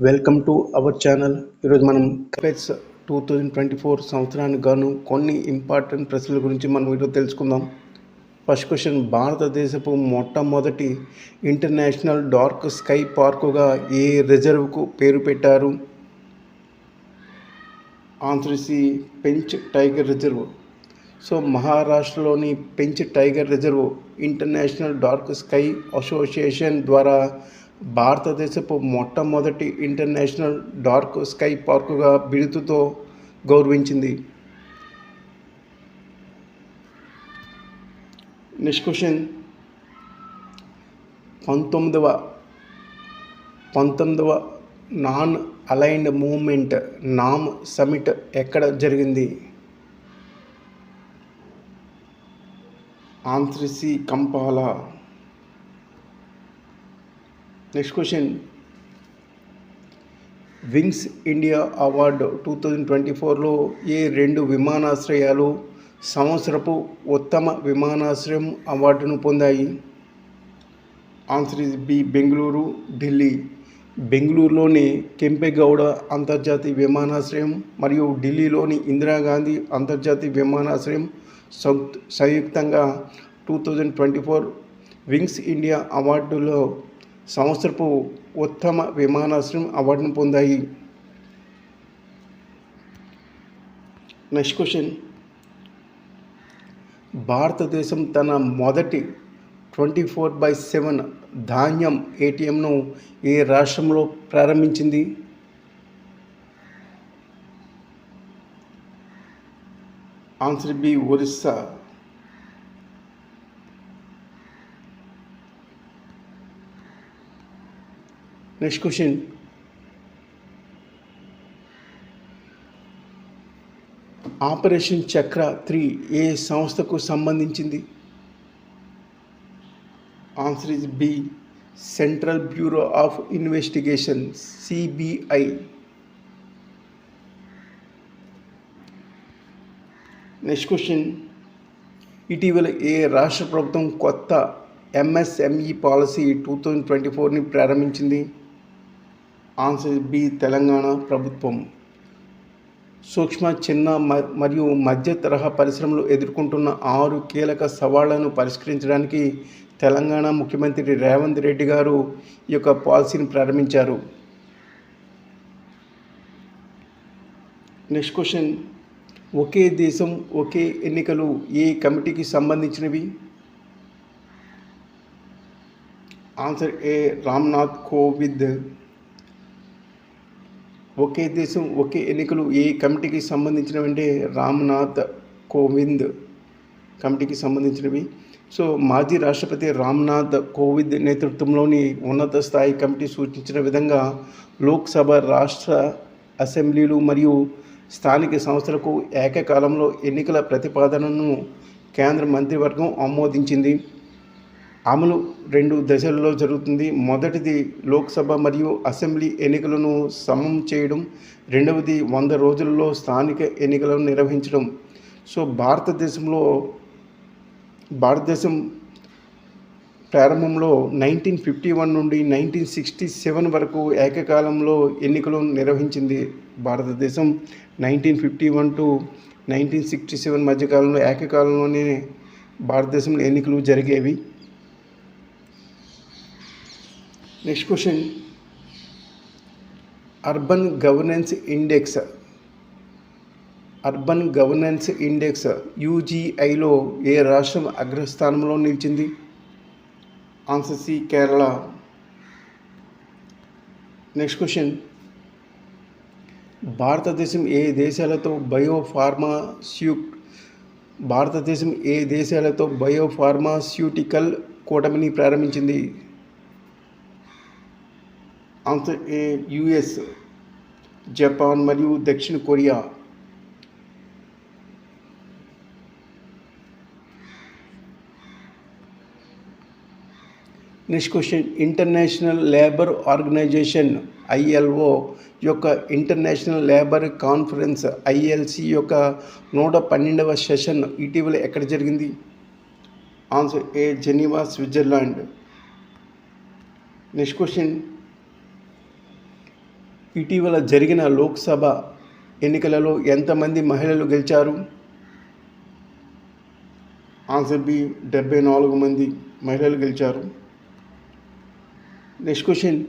Welcome to our channel. ఈరోజు మనం కపెట్స్ 2024 సంవత్సరానికి గాను కొన్ని ఇంపార్టెంట్ ప్రశ్నల గురించి మనం ఈరోజు తెలుసుకుందాం. ఫస్ట్ క్వశ్చన్, భారతదేశపు మొట్టమొదటి ఇంటర్నేషనల్ డార్క్ స్కై పార్కుగా ఏ రిజర్వ్కు పేరు పెట్టారు? Answer C Pench tiger reserve. So మహారాష్ట్రలోని Pench tiger reserve international dark sky association ద్వారా భారతదేశపు మొట్టమొదటి ఇంటర్నేషనల్ డార్క్ స్కై పార్కుగా బిరుదుతో గౌరవించింది. నెక్స్ట్ క్వశ్చన్, 19వ non aligned movement NAM summit ఎక్కడ జరిగింది? Answer C Kampala. Next question, wings India award 2024లో ఏ 2 విమానాశ్రయాలు సంవత్సరపు ఉత్తమ విమానాశ్రయం అవార్డును పొందాయి? ఆన్సర్ ఇస్ బి బెంగళూరు, ఢిల్లీ. బెంగళూరులోని కెంపెగౌడ అంతర్జాతీయ విమానాశ్రయం మరియు ఢిల్లీలోని ఇందిరాగాంధీ అంతర్జాతీయ విమానాశ్రయం సంయుక్తంగా 2024 వింగ్స్ ఇండియా అవార్డులో సంవత్సరపు ఉత్తమ విమానాశ్రయం అవార్డును పొందాయి. నెక్స్ట్ క్వశ్చన్, భారతదేశం తన మొదటి 24/7 ధాన్యం ఏటీఎంను ఏ రాష్ట్రంలో ప్రారంభించింది? Answer B Orissa. Next question, operation Chakra 3 ఏ సంస్థకు సంబంధించింది? Answer is B central bureau of investigation, CBI. Next question, ఇటీవల ఏ రాష్ట్ర ప్రభుత్వం కొత్త ఎంఎస్ఎంఈ పాలసీ 2024ని ప్రారంభించింది? ఆన్సర్ బి తెలంగాణ ప్రభుత్వం. సూక్ష్మ, చిన్న మరియు మధ్య తరహా పరిశ్రమలు ఎదుర్కొంటున్న 6 కీలక సవాళ్లను పరిష్కరించడానికి తెలంగాణ ముఖ్యమంత్రి రేవంత్ రెడ్డి గారు ఈ యొక్క పాలసీని ప్రారంభించారు. నెక్స్ట్ క్వశ్చన్, ఒకే దేశం ఒకే ఎన్నికలు ఏ కమిటీకి సంబంధించినవి? ఆన్సర్ ఏ రామ్నాథ్ కోవింద్. ఒకే దేశం ఒకే ఎన్నికలు ఏ కమిటీకి సంబంధించినవంటే రామ్నాథ్ కోవింద్ కమిటీకి సంబంధించినవి. సో మాజీ రాష్ట్రపతి రామ్నాథ్ కోవింద్ నేతృత్వంలోని ఉన్నత స్థాయి కమిటీ సూచించిన విధంగా లోక్సభ, రాష్ట్ర అసెంబ్లీలు మరియు స్థానిక సంస్థలకు ఏకకాలంలో ఎన్నికల ప్రతిపాదనను కేంద్ర మంత్రివర్గం ఆమోదించింది. అమలు 2 దశల్లో జరుగుతుంది. మొదటిది లోక్సభ మరియు అసెంబ్లీ ఎన్నికలను సమం చేయడం, రెండవది 100 రోజులలో స్థానిక ఎన్నికలను నిర్వహించడం. సో భారతదేశం ప్రారంభంలో 1951 నుండి 1967 వరకు ఏకకాలంలో ఎన్నికలు నిర్వహించింది. భారతదేశం 1951 to 1967 మధ్యకాలంలో ఏకకాలంలోనే భారతదేశంలో ఎన్నికలు జరిగేవి. Next question, urban governance index యూజీఐలో ఏ రాష్ట్రం అగ్రస్థానంలో నిలిచింది? Answer C Kerala. Next question, భారతదేశం ఏ దేశాలతో బయోఫార్మాస్యూటికల్ కూటమిని ప్రారంభించింది? ఆన్సర్ ఏ యుఎస్, జపాన్ మరియు దక్షిణ Korea. Next question, international labour organization ILO యొక్క ఇంటర్నేషనల్ లేబర్ కాన్ఫరెన్స్ ILC యొక్క 112వ సెషన్ ఇటీవల ఎక్కడ జరిగింది? Answer A Geneva, Switzerland. Next question, ఇటీవల జరిగిన లోక్సభ ఎన్నికలలో ఎంతమంది మహిళలు గెలిచారు? ఆన్సర్ బి 74 మంది మహిళలు గెలిచారు. నెక్స్ట్ క్వశ్చన్,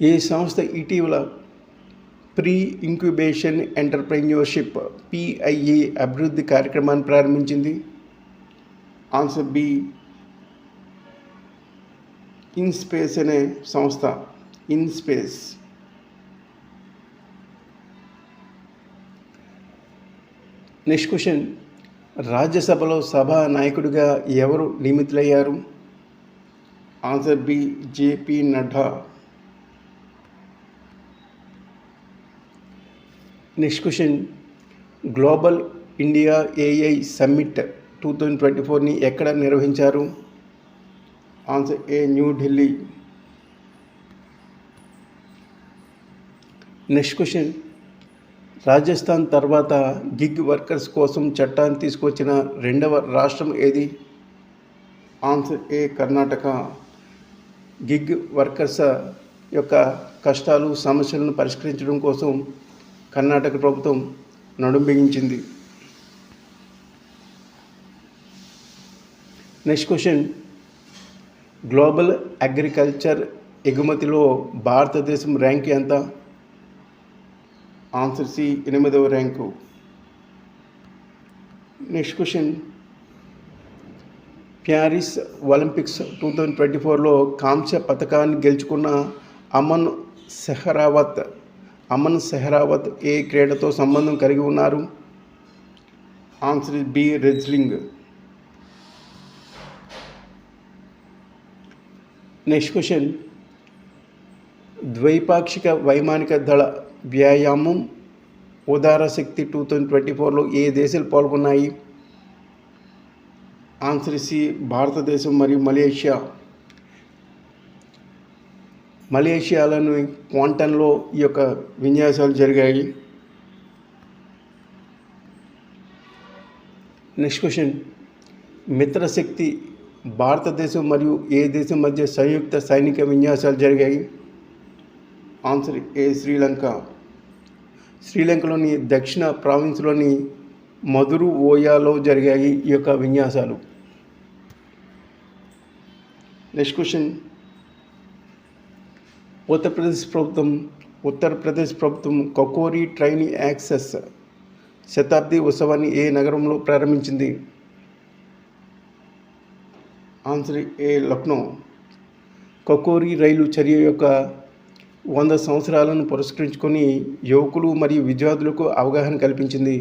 ఏ సంస్థ ఇటీవల ప్రీ ఇంక్యుబేషన్ ఎంటర్ప్రెన్యూర్షిప్ PIE అభివృద్ధి కార్యక్రమాన్ని ప్రారంభించింది? ఆన్సర్ బి ఇన్స్పేస్ అనే సంస్థ. ఇన్స్పేస్. నెక్స్ట్ క్వశ్చన్, రాజ్యసభలో సభా నాయకుడిగా ఎవరు నియమితులయ్యారు? Answer B JP Nadda. Next question, global India AI summit 2024ని ఎక్కడ నిర్వహించారు? Answer A New Delhi. Next question, Rajasthan తర్వాత గిగ్ వర్కర్స్ కోసం చట్టాన్ని తీసుకొచ్చిన రెండవ రాష్ట్రం ఏది? Answer A Karnataka. Gig workers యొక్క కష్టాలు సమస్యలను పరిష్కరించడం కోసం కర్ణాటక ప్రభుత్వం నడుం బిగించింది. నెక్స్ట్ క్వశ్చన్, గ్లోబల్ అగ్రికల్చర్ ఎగుమతిలో భారతదేశం ర్యాంక్ ఎంత? ఆన్సర్ సి 8వ rank. Next question, Paris Olympics 2024లో కాంస్య పథకాన్ని గెలుచుకున్న అమన్ సెహ్రావత్ ఏ క్రీడతో సంబంధం కలిగి ఉన్నారు? Answer B wrestling. Next question, ద్వైపాక్షిక వైమానిక దళ వ్యాయామం ఉదార శక్తి 2024లో ఏ దేశాలు పాల్గొన్నాయి? ఆన్సర్ సి భారతదేశం మరియు మలేషియా. మలేషియాలోని క్వాంటన్లో ఈ యొక్క విన్యాసాలు జరిగాయి. నెక్స్ట్ క్వశ్చన్, మిత్రశక్తి భారతదేశం మరియు ఏ దేశం మధ్య సంయుక్త సైనిక విన్యాసాలు జరిగాయి? ఆన్సర్ ఏ శ్రీలంక. శ్రీలంకలోని దక్షిణ ప్రావిన్స్లోని మధురు ఓయాలో జరిగాయి ఈ యొక్క విన్యాసాలు. నెక్స్ట్ క్వశ్చన్, ఉత్తరప్రదేశ్ ప్రభుత్వం కకోరి ట్రైన్ యాక్సెస్ శతాబ్ది ఉత్సవాన్ని ఏ నగరంలో ప్రారంభించింది? ఆన్సర్ ఏ లక్నో. కకోరి రైలు చర్య యొక్క 100 సంవత్సరాలను పురస్కరించుకొని యువకులు మరియు విద్యార్థులకు అవగాహన కల్పించింది.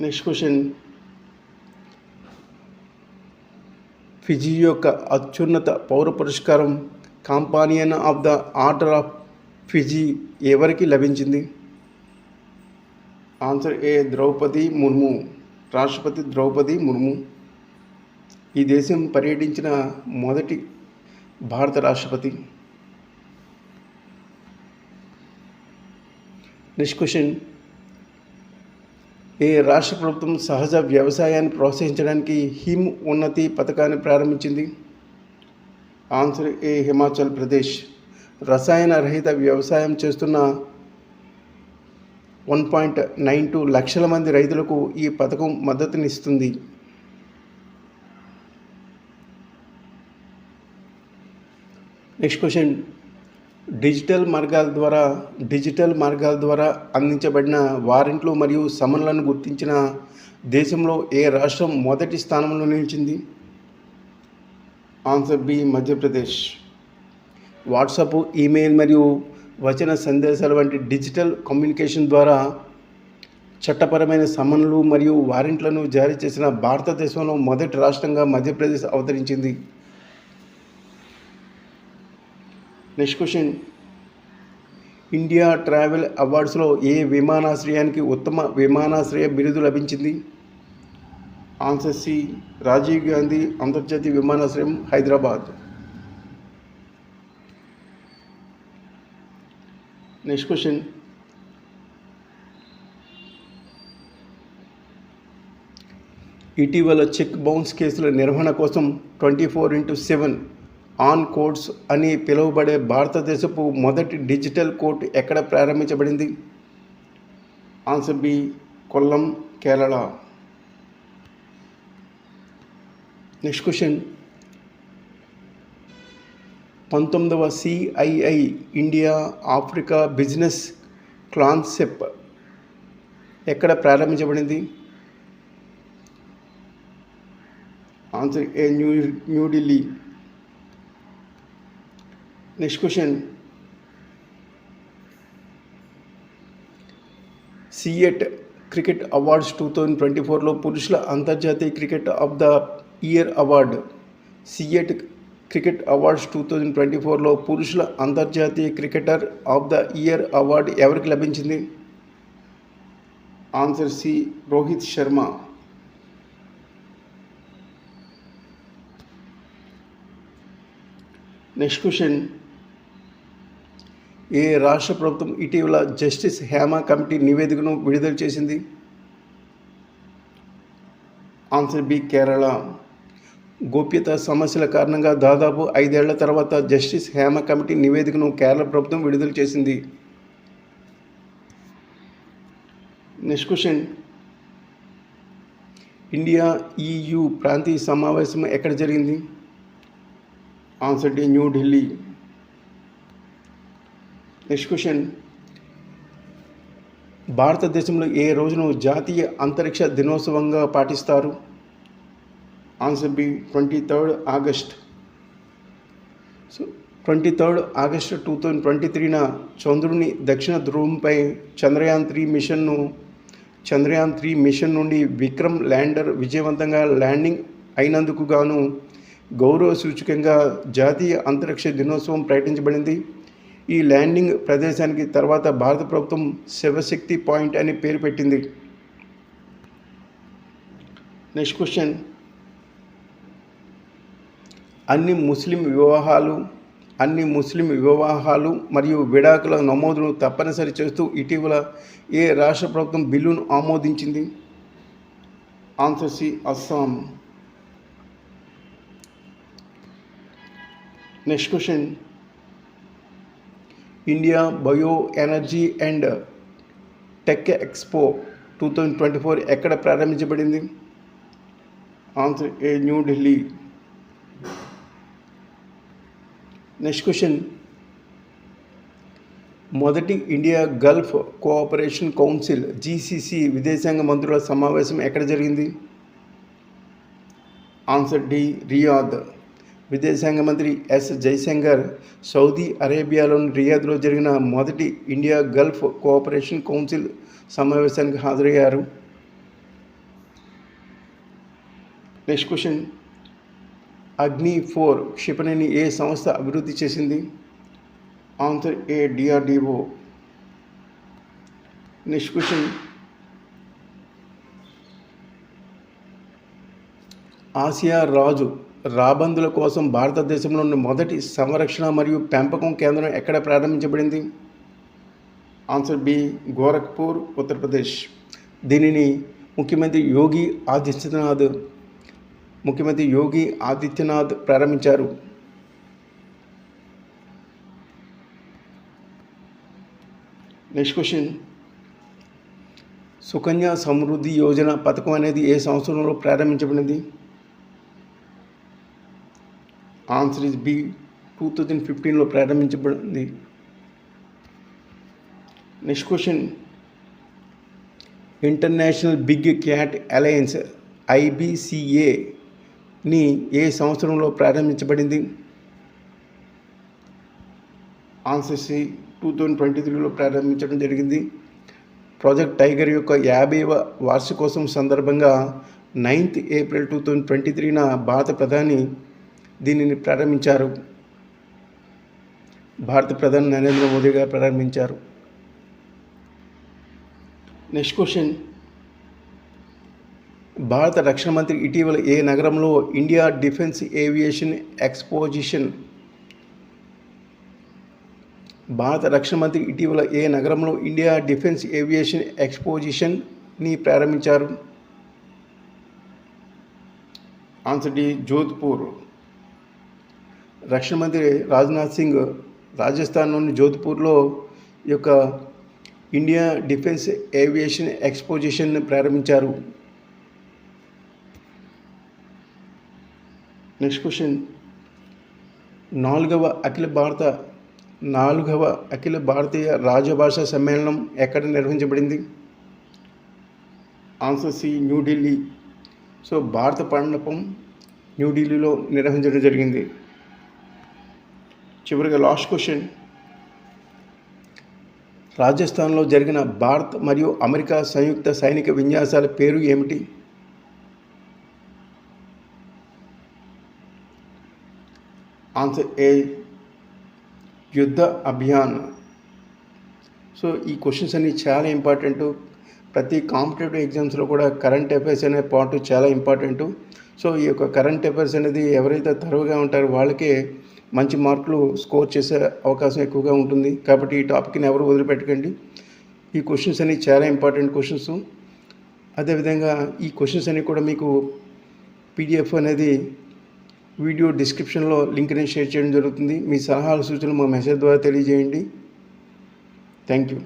నెక్స్ట్ క్వశ్చన్, ఫిజీ యొక్క అత్యున్నత పౌర పురస్కారం companion of the order of Fiji ఎవరికి లభించింది? Answer A Draupadi Murmu. రాష్ట్రపతి ద్రౌపది ముర్ము. ఈ దేశం పర్యటించిన మొదటి భారత రాష్ట్రపతి. నెక్స్ట్ క్వశ్చన్, ఏ రాష్ట్ర ప్రభుత్వం సహజ వ్యవసాయాన్ని ప్రోత్సహించడానికి హిమ్ ఉన్నతి పథకాన్ని ప్రారంభించింది? ఆన్సర్ ఏ హిమాచల్ ప్రదేశ్. రసాయన రహిత వ్యవసాయం చేస్తున్న 1.92 లక్షల మంది రైతులకు ఈ పథకం మద్దతునిస్తుంది. నెక్స్ట్ క్వశ్చన్, డిజిటల్ మార్గాల ద్వారా అందించబడిన వారెంట్లు మరియు సమన్లను గుర్తించిన దేశంలో ఏ రాష్ట్రం మొదటి స్థానంలో నిలిచింది? Answer B Madhya Pradesh. WhatsApp, email మరియు వచన సందేశాల వంటి డిజిటల్ కమ్యూనికేషన్ ద్వారా చట్టపరమైన సమన్లు మరియు వారెంట్లను జారీ చేసిన భారతదేశంలో మొదటి రాష్ట్రంగా మధ్యప్రదేశ్ అవతరించింది. నెక్స్ట్ క్వశ్చన్, ఇండియా ట్రావెల్ అవార్డ్స్లో ఏ విమానాశ్రయానికి ఉత్తమ విమానాశ్రయ బిరుదు లభించింది? ఆన్సర్ సి రాజీవ్ గాంధీ అంతర్జాతీయ విమానాశ్రయం, హైదరాబాద్. నెక్స్ట్ క్వశ్చన్, ఇటీవల చెక్ బౌన్స్ కేసుల నిర్వహణ కోసం 24/7 ఆన్ కోర్ట్స్ అని పిలువబడే భారతదేశపు మొదటి డిజిటల్ కోర్టు ఎక్కడ ప్రారంభించబడింది? Answer B, Kollam, Kerala. Next question, 19వ CII India Africa business concept ఎక్కడ ప్రారంభించబడింది? Answer A, New Delhi. Next question, CEAT cricket awards 2024లో పురుషుల అంతర్జాతీయ cricket of the year award CEAT cricket awards 2024లో పురుషుల అంతర్జాతీయ cricketer of the year award ఎవరికి లభించింది? Answer C, Rohit Sharma. Next question, ఏ రాష్ట్ర ప్రభుత్వం ఇటీవల జస్టిస్ హేమా కమిటీ నివేదికను విడుదల చేసింది? Answer B, Kerala. గోప్యతా సమస్యల కారణంగా దాదాపు 5 ఏళ్ల తర్వాత జస్టిస్ హేమా కమిటీ నివేదికను కేరళ ప్రభుత్వం విడుదల చేసింది. నెక్స్ట్ క్వశ్చన్, ఇండియా EU ప్రాంతీయ సమావేశం ఎక్కడ జరిగింది? Answer D, New Delhi. Next question, భారతదేశంలో ఏ రోజును జాతీయ అంతరిక్ష దినోత్సవంగా పాటిస్తారు? Answer B, 23 August. So 23 August 2023న చంద్రుని దక్షిణ ధ్రువంపై చంద్రయాన్ 3 మిషన్ నుండి విక్రమ్ ల్యాండర్ విజయవంతంగా ల్యాండింగ్ అయినందుకు గాను గౌరవ సూచకంగా జాతీయ అంతరిక్ష దినోత్సవం ప్రకటించబడింది. ఈ ల్యాండింగ్ ప్రదేశానికి తర్వాత భారత ప్రభుత్వం శివశక్తి పాయింట్ అని పేరు పెట్టింది. నెక్స్ట్ క్వశ్చన్, అన్ని ముస్లిం వివాహాలు మరియు విడాకుల నమోదును తప్పనిసరి చేస్తూ ఇటీవల ఏ రాష్ట్ర ప్రభుత్వం బిల్లును ఆమోదించింది? Answer C, Assam. Next question, India bio energy and tech expo 2024 ఎక్కడ ప్రారంభించబడింది? Answer A, New Delhi. Next question, మొదటి India Gulf cooperation council GCC విదేశాంగ మంత్రుల సమావేశం ఎక్కడ జరిగింది? Answer D, Riyadh. విదేశాంగ మంత్రి ఎస్ జైశంకర్ సౌదీ అరేబియాలోని రియాద్లో జరిగిన మొదటి ఇండియా గల్ఫ్ కోఆపరేషన్ కౌన్సిల్ సమావేశానికి హాజరయ్యారు. నెక్స్ట్ క్వశ్చన్, అగ్ని 4 క్షిపణిని ఏ సంస్థ అభివృద్ధి చేసింది? Answer A, DRDO. Next question, ఆసియా రాజు రాబందుల కోసం భారతదేశంలోని మొదటి సంరక్షణ మరియు పెంపకం కేంద్రం ఎక్కడ ప్రారంభించబడింది? Answer B, Gorakhpur, Uttar Pradesh. దీనిని ముఖ్యమంత్రి యోగి ఆదిత్యనాథ్ ప్రారంభించారు. నెక్స్ట్ క్వశ్చన్, సుకన్య సమృద్ధి యోజన పథకం అనేది ఏ సంవత్సరంలో ప్రారంభించబడింది? ఆన్సర్ ఇస్ బి, 2015లో ప్రారంభించబడింది. Next question, international big cat alliance IBCA ఏ సంవత్సరంలో ప్రారంభించబడింది? ఆన్సర్ సి, 2023లో ప్రారంభించడం జరిగింది. ప్రాజెక్ట్ టైగర్ యొక్క 50వ వార్షికోత్సవం సందర్భంగా 9th ఏప్రిల్ 2023న భారత ప్రధాని దీనిని ప్రారంభించారు. భారత ప్రధాని నరేంద్ర మోదీ గారు ప్రారంభించారు. నెక్స్ట్ క్వశ్చన్, భారత రక్షణ మంత్రి ఇటీవల ఏ నగరంలో ఇండియా డిఫెన్స్ ఏవియేషన్ ఎక్స్పోజిషన్ని ప్రారంభించారు? Answer D Jodhpur. రక్షణ మంత్రి రాజ్నాథ్ సింగ్ రాజస్థాన్లోని జోధ్పూర్లో ఈ యొక్క ఇండియా డిఫెన్స్ ఏవియేషన్ ఎక్స్పోజిషన్ ప్రారంభించారు. నెక్స్ట్ క్వశ్చన్, నాలుగవ అఖిల భారతీయ రాజభాషా సమ్మేళనం ఎక్కడ నిర్వహించబడింది? Answer C New Delhi. So Bharat Mandapam న్యూఢిల్లీలో నిర్వహించడం జరిగింది. చివరిగా లాస్ట్ క్వశ్చన్, రాజస్థాన్లో జరిగిన భారత్ మరియు అమెరికా సంయుక్త సైనిక విన్యాసాల పేరు ఏమిటి? ఆన్సర్ ఏ యుద్ధ అభియాన్. సో ఈ క్వశ్చన్స్ అన్నీ చాలా ఇంపార్టెంటు. ప్రతి కాంపిటేటివ్ ఎగ్జామ్స్లో కూడా కరెంట్ అఫైర్స్ అనే పార్ట్ చాలా ఇంపార్టెంటు. సో ఈ యొక్క కరెంట్ అఫైర్స్ అనేది ఎవరైతే తరువుగా ఉంటారో వాళ్ళకే మంచి మార్కులు స్కోర్ చేసే అవకాశం ఎక్కువగా ఉంటుంది. కాబట్టి ఈ టాపిక్ని ఎవరు వదిలిపెట్టకండి. ఈ క్వశ్చన్స్ అన్నీ చాలా ఇంపార్టెంట్ క్వశ్చన్స్. అదేవిధంగా ఈ క్వశ్చన్స్ అన్నీ కూడా మీకు పీడిఎఫ్ అనేది వీడియో డిస్క్రిప్షన్లో లింక్ అనేది షేర్ చేయడం జరుగుతుంది. మీ సలహాలు సూచనలు మా మెసేజ్ ద్వారా తెలియజేయండి. Thank you.